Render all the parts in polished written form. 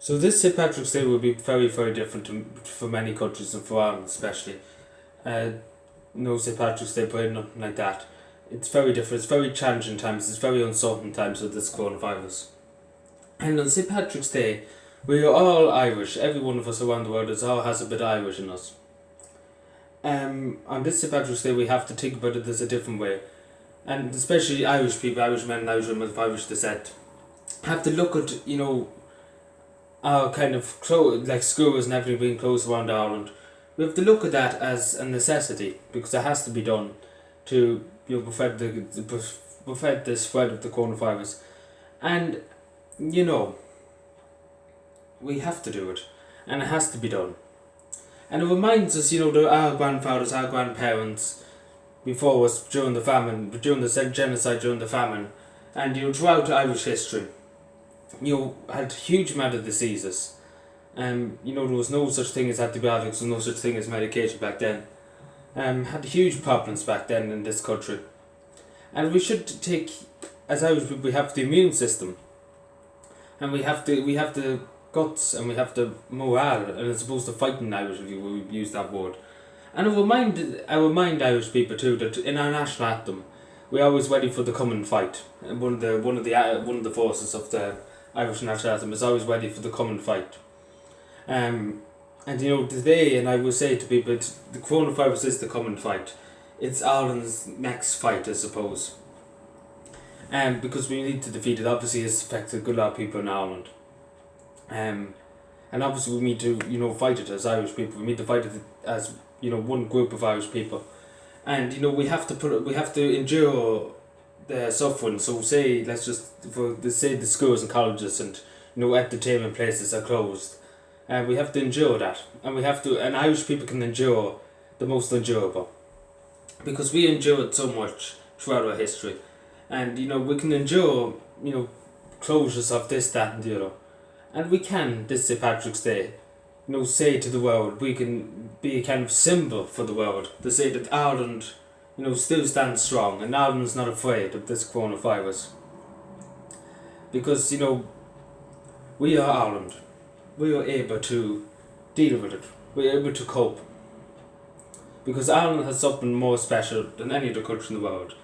So this St. Patrick's Day will be very, very different for many countries and for Ireland especially. No St. Patrick's Day parade, nothing like that. It's very different, it's very challenging times, it's very uncertain times with this coronavirus. And on St. Patrick's Day, we are all Irish, every one of us around the world all has a bit of Irish in us. On this St. Patrick's Day we have to think about it as a different way. And especially Irish people, Irish men and Irish women of Irish descent, have to look at, our kind of like schools and everything being closed around Ireland. We have to look at that as a necessity because it has to be done to prevent the spread of the coronavirus, and we have to do it, and it has to be done. And it reminds us, that our grandfathers, our grandparents, before us during the famine, during the genocide, during the famine, and throughout Irish history, had huge amount of diseases. There was no such thing as antibiotics, there was no such thing as medication back then. Had huge problems back then in this country. And we should take, as Irish people, we have the immune system. And we have the guts and we have the morale, and it's supposed to fight in Irish if you use that word. And I remind Irish people too that in our national anthem, we're always ready for the coming fight. And one of the forces of the Irish national anthem is always ready for the coming fight. Today, and I will say to people, the coronavirus is the coming fight. It's Ireland's next fight, I suppose. Because we need to defeat it. Obviously, it's affected a good lot of people in Ireland. And obviously, we need to, fight it as Irish people. We need to fight it as, one group of Irish people. And we have to endure the suffering. So say the schools and colleges and entertainment places are closed. We have to endure that, and Irish people can endure the most endurable, because we endured so much throughout our history, and we can endure closures of this, that, and the other, and we can this St. Patrick's Day, say to the world, we can be a kind of symbol for the world to say that Ireland, still stands strong, and Ireland's not afraid of this coronavirus, because we are Ireland. We are able to deal with it. We are able to cope. Because Ireland has something more special than any other country in the world.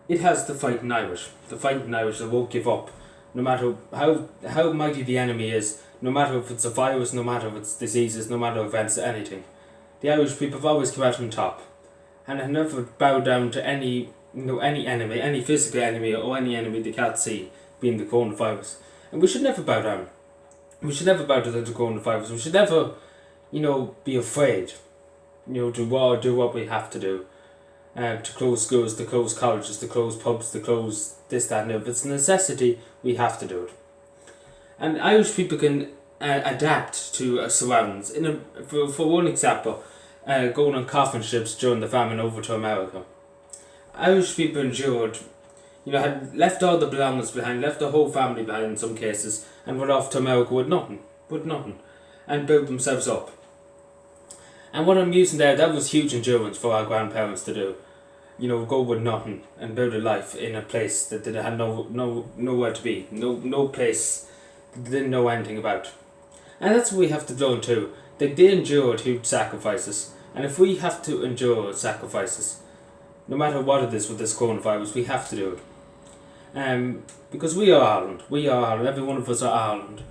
It has the fighting Irish. The fighting Irish that won't give up. No matter how mighty the enemy is, no matter if it's a virus, no matter if it's diseases, no matter if it's anything. The Irish people have always come out on top. And have never bowed down to any enemy, any physical enemy or any enemy they can't see, being the coronavirus. And we should never bow down. We should never bow to the coronavirus. We should never, be afraid, to do what we have to do. To close schools, to close colleges, to close pubs, to close this, that, and the other. If it's a necessity, we have to do it. And Irish people can adapt to surroundings. For one example, going on coffin ships during the famine over to America. Irish people endured, had left all the belongings behind, left the whole family behind in some cases, and went off to America with nothing, and built themselves up. And what I'm using there, that was huge endurance for our grandparents to do. Go with nothing and build a life in a place that they had nowhere to be, no place they didn't know anything about. And that's what we have to learn too. They endured huge sacrifices, and if we have to endure sacrifices, no matter what it is with this coronavirus, we have to do it. Because we are Ireland. Every one of us are Ireland.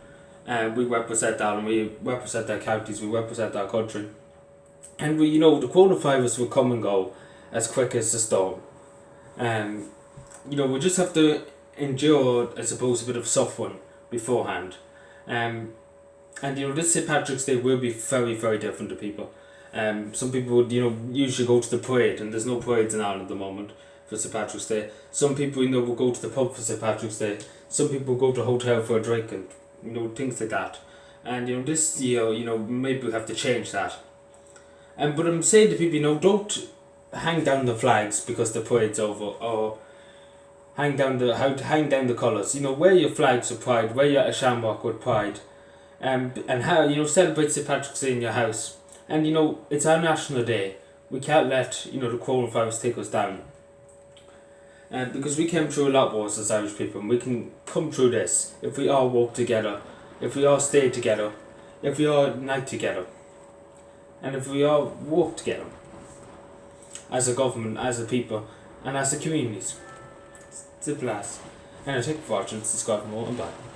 We represent Ireland, we represent our counties, we represent our country. And the coronavirus will come and go as quick as the storm. We just have to endure, I suppose, a bit of suffering beforehand. This St. Patrick's Day will be very, very different to people. Some people would, usually go to the parade, and there's no parades in Ireland at the moment for St. Patrick's Day. Some people, will go to the pub for St. Patrick's Day. Some people go to a hotel for a drink and, things like that. And, this year, maybe we have to change that. But I'm saying to people, don't hang down the flags because the parade's over, or hang down the colours. Wear your flags with pride, wear your shamrock with pride. And how, celebrate St. Patrick's Day in your house. And, it's our national day. We can't let, the coronavirus take us down. Because we came through a lot worse as Irish people, and we can come through this if we all work together if we all stay together, if we all unite together, and if we all work together as a government, as a people, and as a communities. Simple as. And I take fortunes to Scott Moore and bye.